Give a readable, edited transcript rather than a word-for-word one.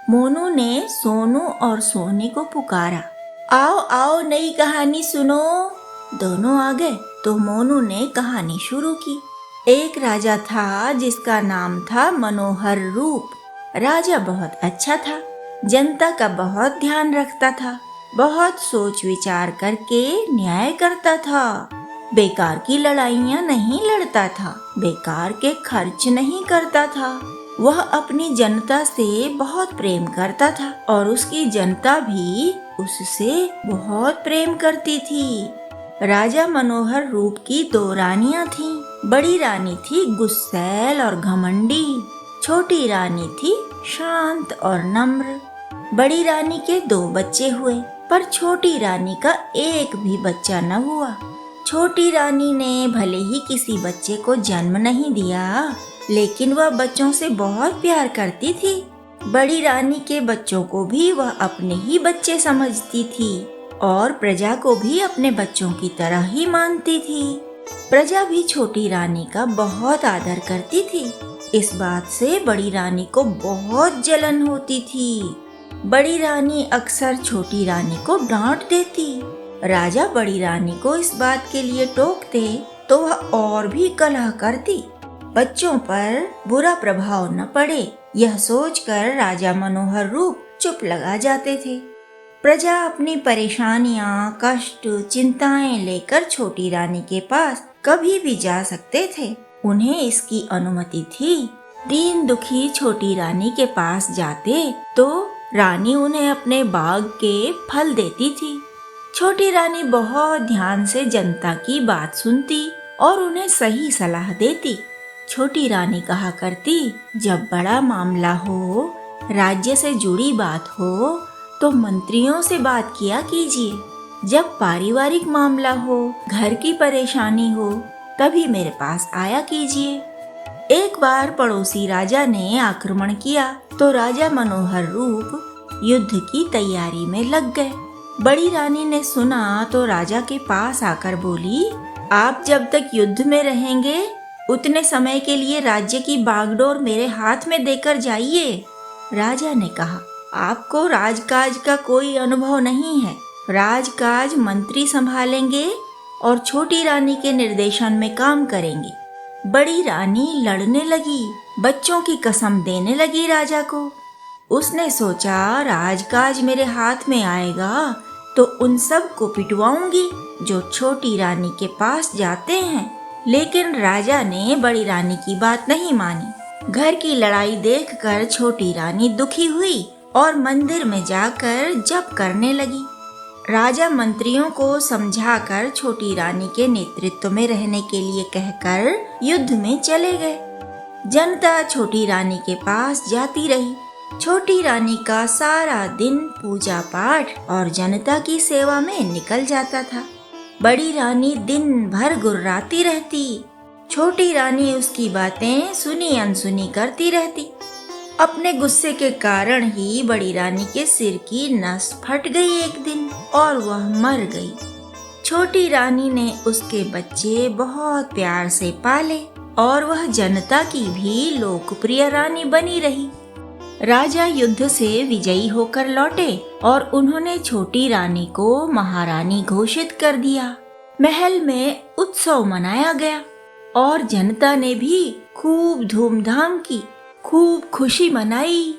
मोनू ने सोनू और सोनी को पुकारा, आओ आओ नई कहानी सुनो। दोनों आ गए तो मोनू ने कहानी शुरू की। एक राजा था जिसका नाम था मनोहर रूप। राजा बहुत अच्छा था, जनता का बहुत ध्यान रखता था, बहुत सोच विचार करके न्याय करता था, बेकार की लड़ाइयाँ नहीं लड़ता था, बेकार के खर्च नहीं करता था। वह अपनी जनता से बहुत प्रेम करता था और उसकी जनता भी उससे बहुत प्रेम करती थी। राजा मनोहर रूप की 2 रानियां थीं। बड़ी रानी थी गुस्सैल और घमंडी, छोटी रानी थी शांत और नम्र। बड़ी रानी के 2 बच्चे हुए, पर छोटी रानी का एक भी बच्चा न हुआ। छोटी रानी ने भले ही किसी बच्चे को जन्म नहीं दिया, लेकिन वह बच्चों से बहुत प्यार करती थी। बड़ी रानी के बच्चों को भी वह अपने ही बच्चे समझती थी और प्रजा को भी अपने बच्चों की तरह ही मानती थी। प्रजा भी छोटी रानी का बहुत आदर करती थी। इस बात से बड़ी रानी को बहुत जलन होती थी। बड़ी रानी अक्सर छोटी रानी को डांट देती। राजा बड़ी रानी को इस बात के लिए टोकते तो वह और भी कलह करती। बच्चों पर बुरा प्रभाव न पड़े, यह सोचकर राजा मनोहर रूप चुप लगा जाते थे। प्रजा अपनी परेशानियां, कष्ट, चिंताएं लेकर छोटी रानी के पास कभी भी जा सकते थे। उन्हें इसकी अनुमति थी। दीन दुखी छोटी रानी के पास जाते तो रानी उन्हें अपने बाग के फल देती थी। छोटी रानी बहुत ध्यान से जनता की बात सुनती और उन्हें सही सलाह देती। छोटी रानी कहा करती, जब बड़ा मामला हो, राज्य से जुड़ी बात हो, तो मंत्रियों से बात किया कीजिए। जब पारिवारिक मामला हो, घर की परेशानी हो, तभी मेरे पास आया कीजिए। एक बार पड़ोसी राजा ने आक्रमण किया तो राजा मनोहर रूप युद्ध की तैयारी में लग गए। बड़ी रानी ने सुना तो राजा के पास आकर बोली, आप जब तक युद्ध में रहेंगे उतने समय के लिए राज्य की बागडोर मेरे हाथ में देकर जाइए। राजा ने कहा, आपको राजकाज का कोई अनुभव नहीं है। राजकाज मंत्री संभालेंगे और छोटी रानी के निर्देशन में काम करेंगे। बड़ी रानी लड़ने लगी, बच्चों की कसम देने लगी राजा को। उसने सोचा, राजकाज मेरे हाथ में आएगा तो उन सब को पिटवाऊंगी जो छोटी रानी के पास जाते हैं। लेकिन राजा ने बड़ी रानी की बात नहीं मानी। घर की लड़ाई देखकर छोटी रानी दुखी हुई और मंदिर में जाकर जप करने लगी। राजा मंत्रियों को समझाकर छोटी रानी के नेतृत्व में रहने के लिए कहकर युद्ध में चले गए। जनता छोटी रानी के पास जाती रही। छोटी रानी का सारा दिन पूजा पाठ और जनता की सेवा में निकल जाता था। बड़ी रानी दिन भर गुर्राती रहती। छोटी रानी उसकी बातें सुनी अनसुनी करती रहती। अपने गुस्से के कारण ही बड़ी रानी के सिर की नस फट गई एक दिन और वह मर गई। छोटी रानी ने उसके बच्चे बहुत प्यार से पाले और वह जनता की भी लोकप्रिय रानी बनी रही। राजा युद्ध से विजयी होकर लौटे और उन्होंने छोटी रानी को महारानी घोषित कर दिया। महल में उत्सव मनाया गया और जनता ने भी खूब धूमधाम की, खूब खुशी मनाई।